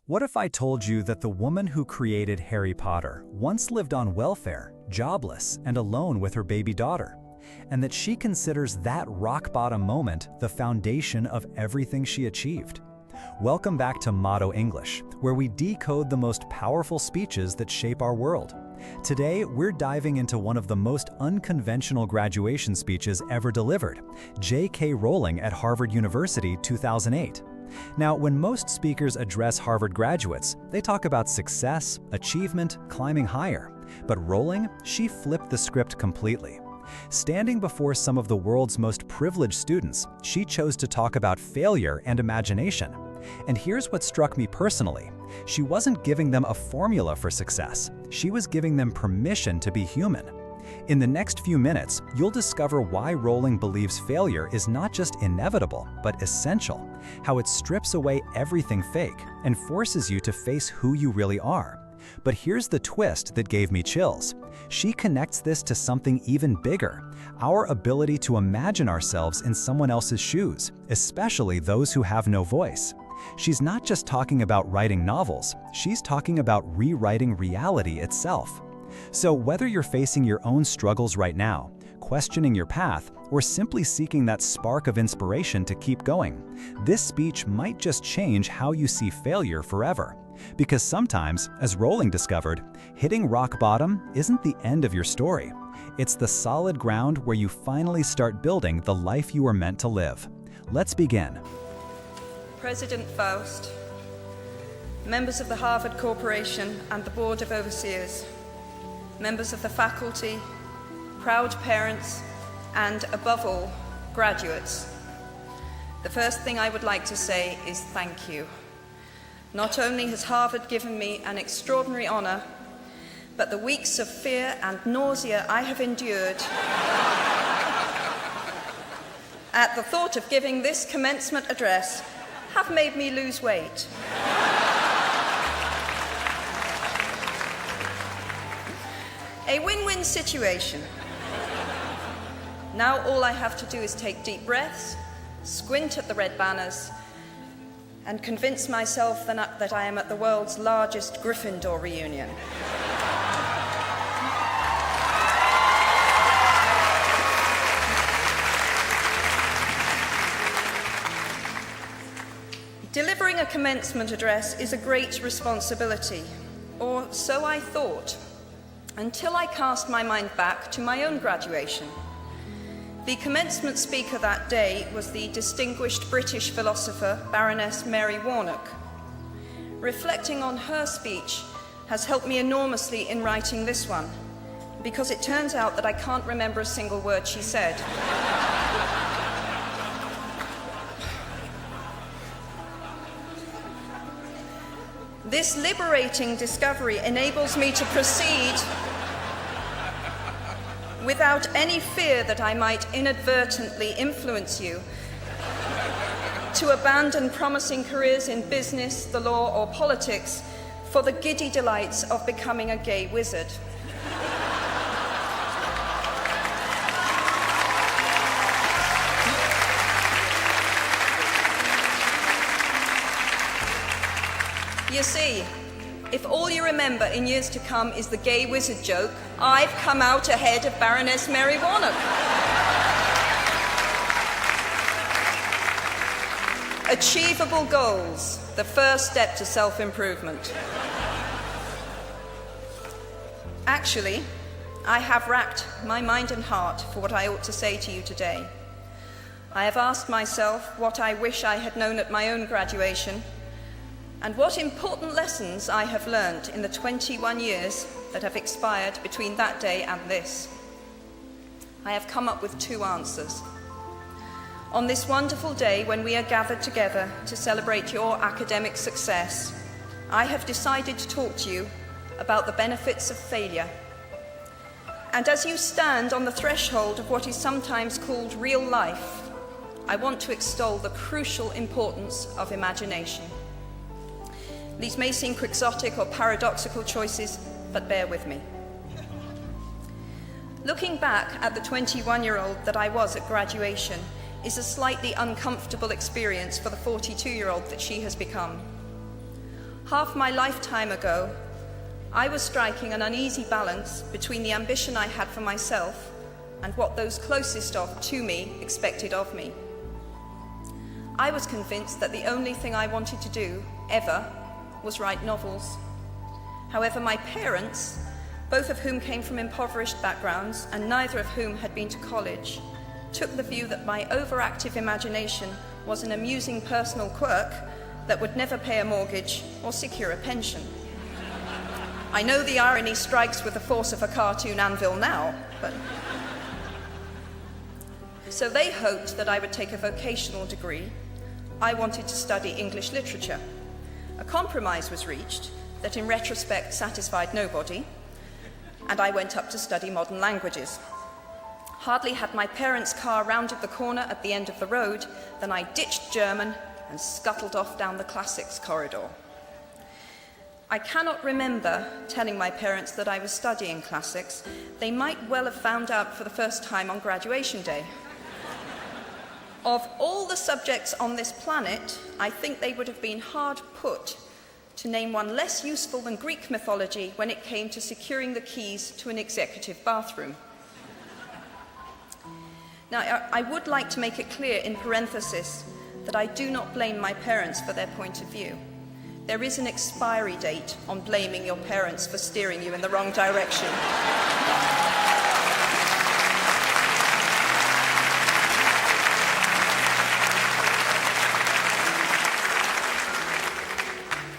What if I told you that the woman who created Harry Potter once lived on welfare, jobless, and alone with her baby daughter, and that she considers that rock-bottom moment the foundation of everything she achieved? Welcome back to Motto English, where we decode the most powerful speeches that shape our world. Today, we're diving into one of the most unconventional graduation speeches ever delivered, J.K. Rowling at Harvard University 2008. Now, when most speakers address Harvard graduates, they talk about success, achievement, climbing higher. But Rowling, she flipped the script completely. Standing before some of the world's most privileged students, she chose to talk about failure and imagination. And here's what struck me personally. She wasn't giving them a formula for success. She was giving them permission to be human. In the next few minutes, you'll discover why Rowling believes failure is not just inevitable, but essential, how it strips away everything fake and forces you to face who you really are. But here's the twist that gave me chills. She connects this to something even bigger, our ability to imagine ourselves in someone else's shoes, especially those who have no voice. She's not just talking about writing novels, she's talking about rewriting reality itself. So whether you're facing your own struggles right now, questioning your path, or simply seeking that spark of inspiration to keep going, this speech might just change how you see failure forever. Because sometimes, as Rowling discovered, hitting rock bottom isn't the end of your story. It's the solid ground where you finally start building the life you were meant to live. Let's begin. President Faust, members of the Harvard Corporation and the Board of Overseers, members of the faculty, proud parents, and above all, graduates. The first thing I would like to say is thank you. Not only has Harvard given me an extraordinary honor, but the weeks of fear and nausea I have endured at the thought of giving this commencement address have made me lose weight. A win-win situation. Now all I have to do is take deep breaths, squint at the red banners, and convince myself that I am at the world's largest Gryffindor reunion. Delivering a commencement address is a great responsibility, or so I thought, until I cast my mind back to my own graduation. The commencement speaker that day was the distinguished British philosopher, Baroness Mary Warnock. Reflecting on her speech has helped me enormously in writing this one, because it turns out that I can't remember a single word she said. This liberating discovery enables me to proceed without any fear that I might inadvertently influence you to abandon promising careers in business, the law, or politics for the giddy delights of becoming a gay wizard. You see, if all you remember in years to come is the gay wizard joke, I've come out ahead of Baroness Mary Warnock. Achievable goals, the first step to self-improvement. Actually, I have racked my mind and heart for what I ought to say to you today. I have asked myself what I wish I had known at my own graduation, and what important lessons I have learned in the 21 years that have expired between that day and this. I have come up with two answers. On this wonderful day when we are gathered together to celebrate your academic success, I have decided to talk to you about the benefits of failure. And as you stand on the threshold of what is sometimes called real life, I want to extol the crucial importance of imagination. These may seem quixotic or paradoxical choices, but bear with me. Looking back at the 21-year-old that I was at graduation is a slightly uncomfortable experience for the 42-year-old that she has become. Half my lifetime ago, I was striking an uneasy balance between the ambition I had for myself and what those closest to me expected of me. I was convinced that the only thing I wanted to do, ever, was write novels. However, my parents, both of whom came from impoverished backgrounds and neither of whom had been to college, took the view that my overactive imagination was an amusing personal quirk that would never pay a mortgage or secure a pension. I know the irony strikes with the force of a cartoon anvil now, but... So they hoped that I would take a vocational degree. I wanted to study English literature. A compromise was reached that in retrospect satisfied nobody, and I went up to study modern languages. Hardly had my parents' car rounded the corner at the end of the road than I ditched German and scuttled off down the classics corridor. I cannot remember telling my parents that I was studying classics. They might well have found out for the first time on graduation day. Of all the subjects on this planet, I think they would have been hard put to name one less useful than Greek mythology when it came to securing the keys to an executive bathroom. Now, I would like to make it clear in parenthesis that I do not blame my parents for their point of view. There is an expiry date on blaming your parents for steering you in the wrong direction.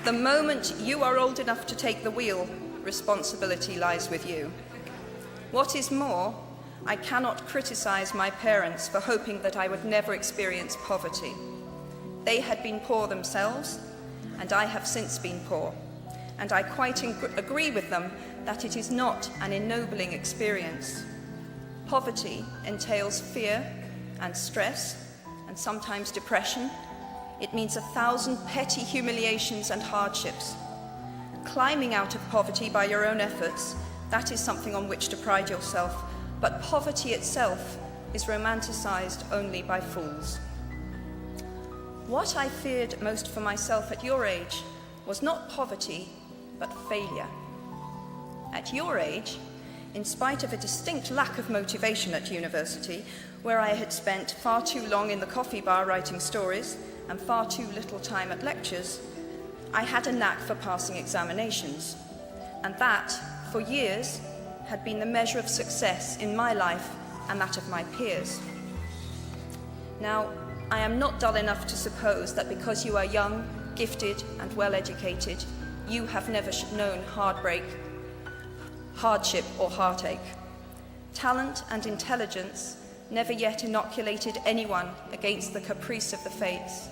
The moment you are old enough to take the wheel, responsibility lies with you. What is more, I cannot criticize my parents for hoping that I would never experience poverty. They had been poor themselves, and I have since been poor, and I quite agree with them that it is not an ennobling experience. Poverty entails fear and stress, and sometimes depression. It means 1,000 petty humiliations and hardships. Climbing out of poverty by your own efforts, that is something on which to pride yourself, but poverty itself is romanticized only by fools. What I feared most for myself at your age was not poverty, but failure. At your age, in spite of a distinct lack of motivation at university, where I had spent far too long in the coffee bar writing stories and far too little time at lectures, I had a knack for passing examinations, and that, for years, had been the measure of success in my life and that of my peers. Now, I am not dull enough to suppose that because you are young, gifted, and well-educated, you have never known heartbreak, hardship, or heartache. Talent and intelligence never yet inoculated anyone against the caprice of the fates,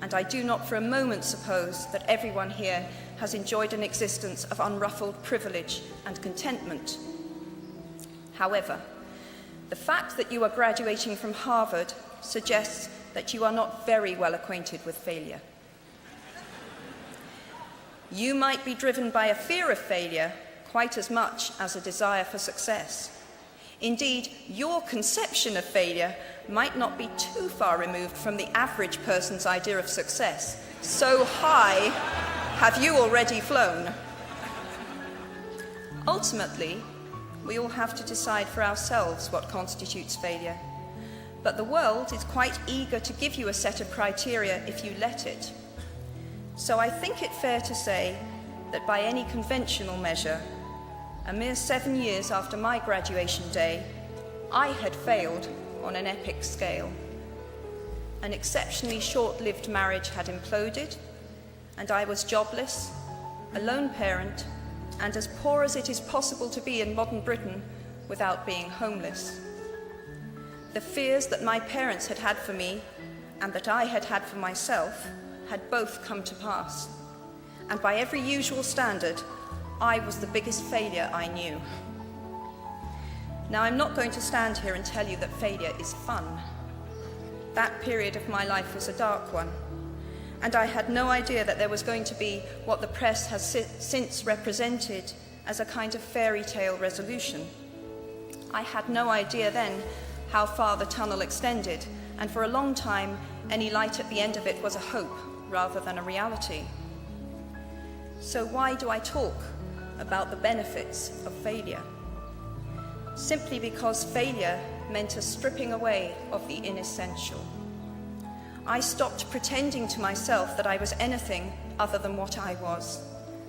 and I do not for a moment suppose that everyone here has enjoyed an existence of unruffled privilege and contentment. However, the fact that you are graduating from Harvard suggests that you are not very well acquainted with failure. You might be driven by a fear of failure quite as much as a desire for success. Indeed, your conception of failure might not be too far removed from the average person's idea of success. So high have you already flown. Ultimately, we all have to decide for ourselves what constitutes failure. But the world is quite eager to give you a set of criteria if you let it. So I think it fair to say that by any conventional measure, a mere 7 years after my graduation day, I had failed on an epic scale. An exceptionally short-lived marriage had imploded, and I was jobless, a lone parent, and as poor as it is possible to be in modern Britain without being homeless. The fears that my parents had had for me and that I had had for myself had both come to pass. And by every usual standard, I was the biggest failure I knew. Now, I'm not going to stand here and tell you that failure is fun. That period of my life was a dark one, and I had no idea that there was going to be what the press has since represented as a kind of fairy tale resolution. I had no idea then how far the tunnel extended, and for a long time, any light at the end of it was a hope rather than a reality. So why do I talk about the benefits of failure? Simply because failure meant a stripping away of the inessential. I stopped pretending to myself that I was anything other than what I was,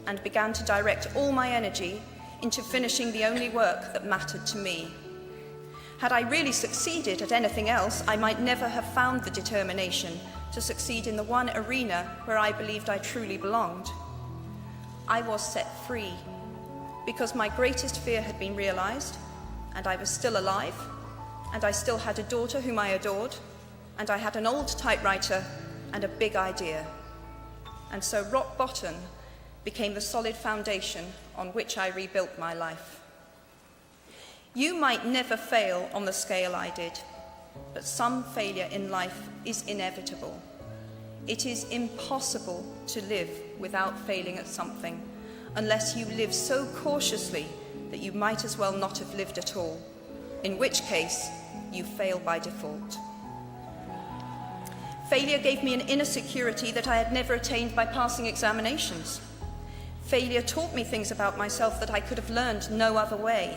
and began to direct all my energy into finishing the only work that mattered to me. Had I really succeeded at anything else, I might never have found the determination to succeed in the one arena where I believed I truly belonged. I was set free because my greatest fear had been realized, and I was still alive, and I still had a daughter whom I adored, and I had an old typewriter and a big idea. And so rock bottom became the solid foundation on which I rebuilt my life. You might never fail on the scale I did, but some failure in life is inevitable. It is impossible to live without failing at something, unless you live so cautiously that you might as well not have lived at all, in which case you fail by default. Failure gave me an inner security that I had never attained by passing examinations. Failure taught me things about myself that I could have learned no other way.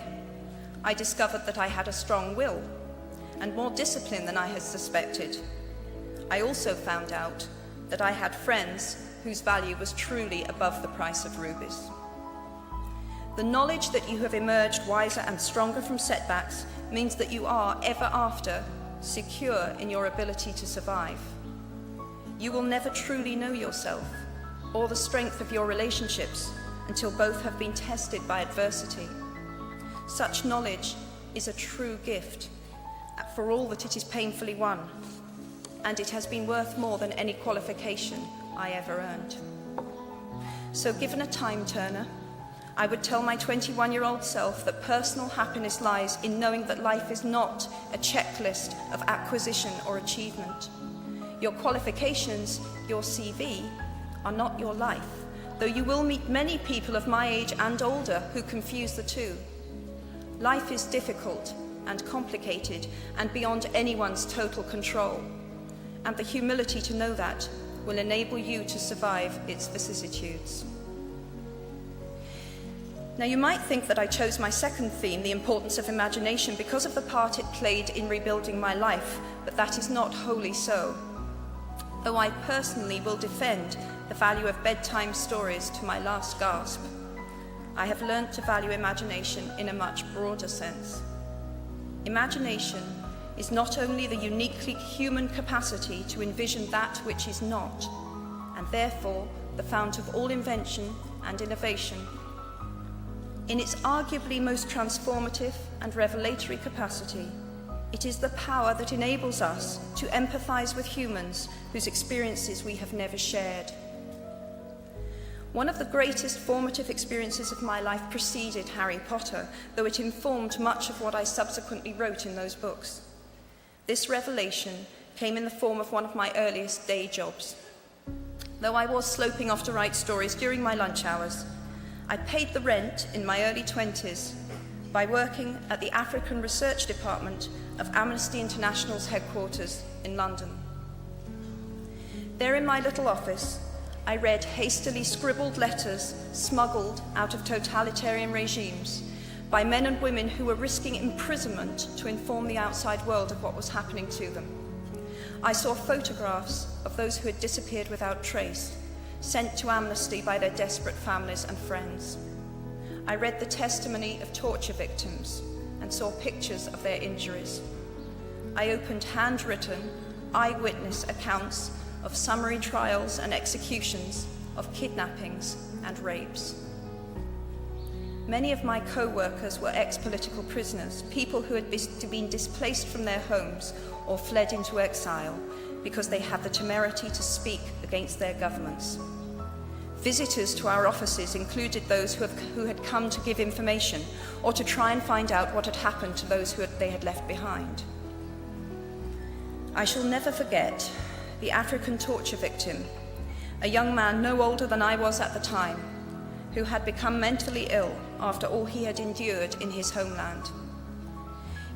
I discovered that I had a strong will and more discipline than I had suspected. I also found out that I had friends whose value was truly above the price of rubies. The knowledge that you have emerged wiser and stronger from setbacks means that you are, ever after, secure in your ability to survive. You will never truly know yourself or the strength of your relationships until both have been tested by adversity. Such knowledge is a true gift, for all that it is painfully won, and it has been worth more than any qualification I ever earned. So given a time turner, I would tell my 21-year-old self that personal happiness lies in knowing that life is not a checklist of acquisition or achievement. Your qualifications, your CV, are not your life, though you will meet many people of my age and older who confuse the two. Life is difficult and complicated and beyond anyone's total control, and the humility to know that will enable you to survive its vicissitudes. Now, you might think that I chose my second theme, the importance of imagination, because of the part it played in rebuilding my life, but that is not wholly so. Though I personally will defend the value of bedtime stories to my last gasp, I have learned to value imagination in a much broader sense. Imagination is not only the uniquely human capacity to envision that which is not, and therefore the fount of all invention and innovation. In its arguably most transformative and revelatory capacity, it is the power that enables us to empathize with humans whose experiences we have never shared. One of the greatest formative experiences of my life preceded Harry Potter, though it informed much of what I subsequently wrote in those books. This revelation came in the form of one of my earliest day jobs. Though I was sloping off to write stories during my lunch hours, I paid the rent in my early 20s by working at the African Research Department of Amnesty International's headquarters in London. There in my little office, I read hastily scribbled letters smuggled out of totalitarian regimes by men and women who were risking imprisonment to inform the outside world of what was happening to them. I saw photographs of those who had disappeared without trace, sent to Amnesty by their desperate families and friends. I read the testimony of torture victims and saw pictures of their injuries. I opened handwritten, eyewitness accounts of summary trials and executions, of kidnappings and rapes. Many of my co-workers were ex-political prisoners, people who had been displaced from their homes or fled into exile because they had the temerity to speak against their governments. Visitors to our offices included those who had come to give information or to try and find out what had happened to those they had left behind. I shall never forget the African torture victim, a young man no older than I was at the time, who had become mentally ill after all he had endured in his homeland.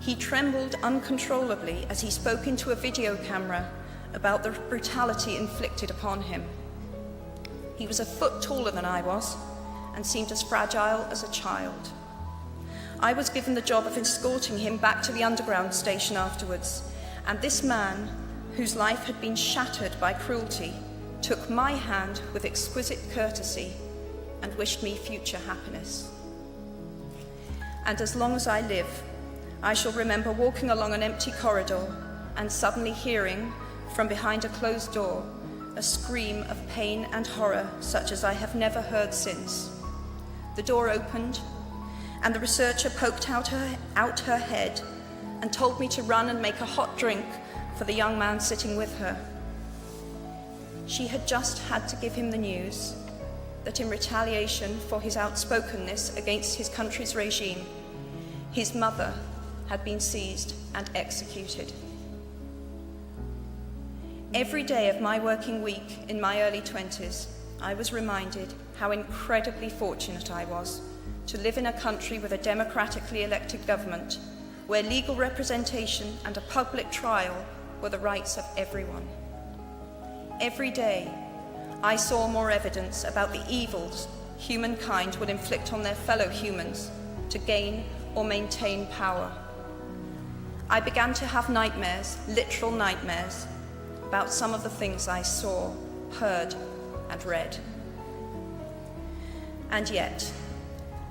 He trembled uncontrollably as he spoke into a video camera about the brutality inflicted upon him. He was a foot taller than I was and seemed as fragile as a child. I was given the job of escorting him back to the underground station afterwards, and this man, whose life had been shattered by cruelty, took my hand with exquisite courtesy and wished me future happiness. And as long as I live, I shall remember walking along an empty corridor and suddenly hearing, from behind a closed door, a scream of pain and horror such as I have never heard since. The door opened, and the researcher poked out her head and told me to run and make a hot drink for the young man sitting with her. She had just had to give him the news that in retaliation for his outspokenness against his country's regime, his mother had been seized and executed. Every day of my working week in my early 20s, I was reminded how incredibly fortunate I was to live in a country with a democratically elected government, where legal representation and a public trial were the rights of everyone. Every day, I saw more evidence about the evils humankind will inflict on their fellow humans to gain or maintain power. I began to have nightmares, literal nightmares, about some of the things I saw, heard, and read. And yet,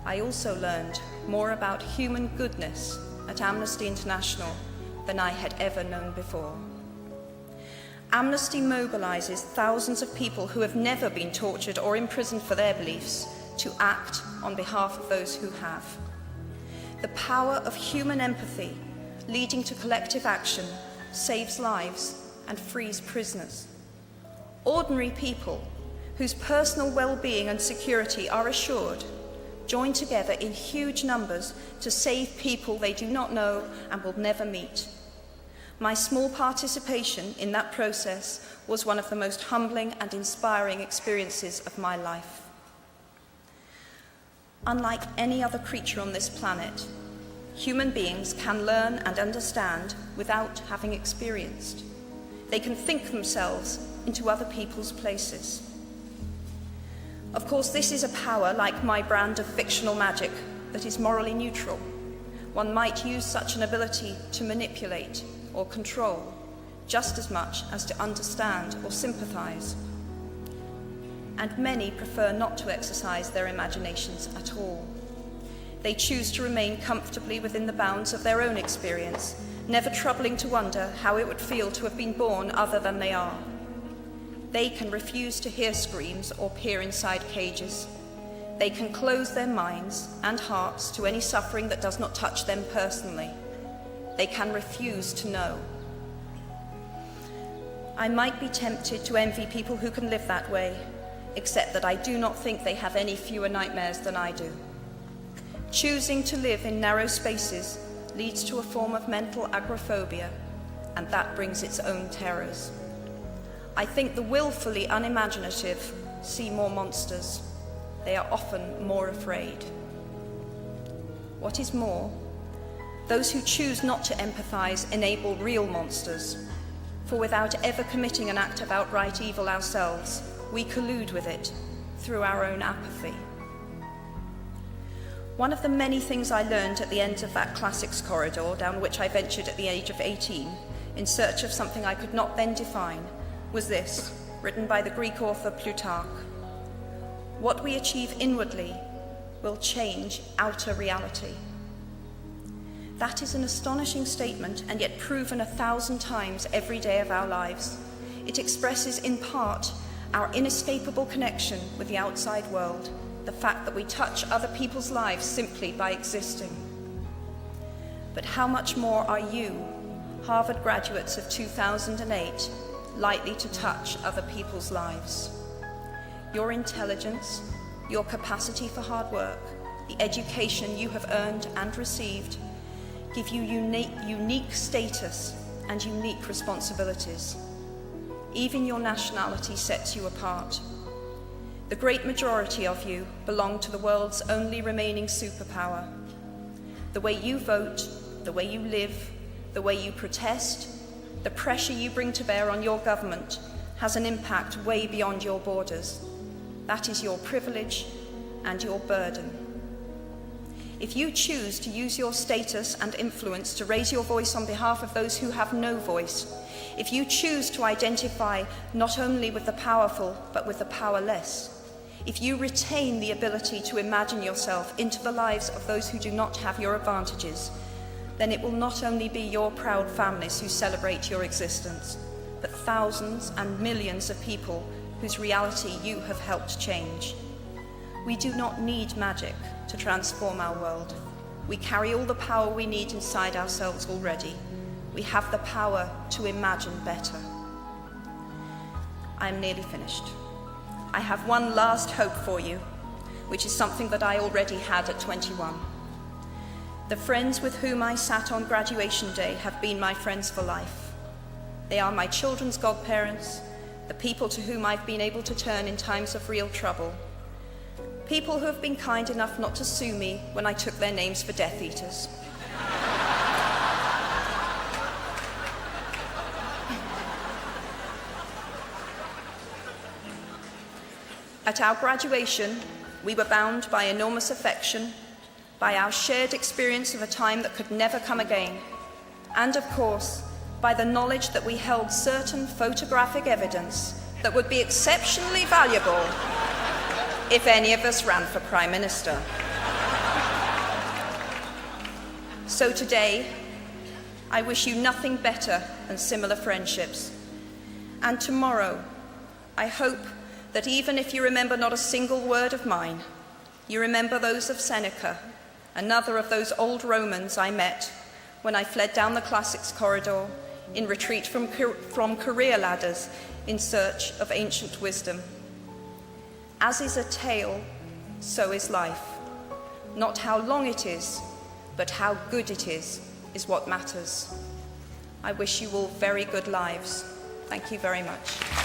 I also learned more about human goodness at Amnesty International than I had ever known before. Amnesty mobilizes thousands of people who have never been tortured or imprisoned for their beliefs to act on behalf of those who have. The power of human empathy leading to collective action saves lives and frees prisoners. Ordinary people whose personal well-being and security are assured join together in huge numbers to save people they do not know and will never meet. My small participation in that process was one of the most humbling and inspiring experiences of my life. Unlike any other creature on this planet, human beings can learn and understand without having experienced. They can think themselves into other people's places. Of course, this is a power like my brand of fictional magic that is morally neutral. One might use such an ability to manipulate or control just as much as to understand or sympathize. And many prefer not to exercise their imaginations at all. They choose to remain comfortably within the bounds of their own experience, never troubling to wonder how it would feel to have been born other than they are. They can refuse to hear screams or peer inside cages. They can close their minds and hearts to any suffering that does not touch them personally. They can refuse to know. I might be tempted to envy people who can live that way, except that I do not think they have any fewer nightmares than I do. Choosing to live in narrow spaces leads to a form of mental agoraphobia, and that brings its own terrors. I think the willfully unimaginative see more monsters. They are often more afraid. What is more, those who choose not to empathize enable real monsters, for without ever committing an act of outright evil ourselves, we collude with it through our own apathy. One of the many things I learned at the end of that classics corridor down which I ventured at the age of 18 in search of something I could not then define was this, written by the Greek author Plutarch. What we achieve inwardly will change outer reality. That is an astonishing statement, and yet proven 1,000 times every day of our lives. It expresses in part our inescapable connection with the outside world, the fact that we touch other people's lives simply by existing. But how much more are you, Harvard graduates of 2008, likely to touch other people's lives? Your intelligence, your capacity for hard work, the education you have earned and received give you unique status and unique responsibilities. Even your nationality sets you apart. The great majority of you belong to the world's only remaining superpower. The way you vote, the way you live, the way you protest, the pressure you bring to bear on your government has an impact way beyond your borders. That is your privilege and your burden. If you choose to use your status and influence to raise your voice on behalf of those who have no voice, if you choose to identify not only with the powerful but with the powerless, if you retain the ability to imagine yourself into the lives of those who do not have your advantages, then it will not only be your proud families who celebrate your existence, but thousands and millions of people whose reality you have helped change. We do not need magic to transform our world. We carry all the power we need inside ourselves already. We have the power to imagine better. I am nearly finished. I have one last hope for you, which is something that I already had at 21. The friends with whom I sat on graduation day have been my friends for life. They are my children's godparents, the people to whom I've been able to turn in times of real trouble, people who have been kind enough not to sue me when I took their names for Death Eaters. At our graduation, we were bound by enormous affection, by our shared experience of a time that could never come again, and of course, by the knowledge that we held certain photographic evidence that would be exceptionally valuable if any of us ran for Prime Minister. So today, I wish you nothing better than similar friendships. And tomorrow, I hope that even if you remember not a single word of mine, you remember those of Seneca, another of those old Romans I met when I fled down the classics corridor in retreat from career ladders in search of ancient wisdom. As is a tale, so is life. Not how long it is, but how good it is what matters. I wish you all very good lives. Thank you very much.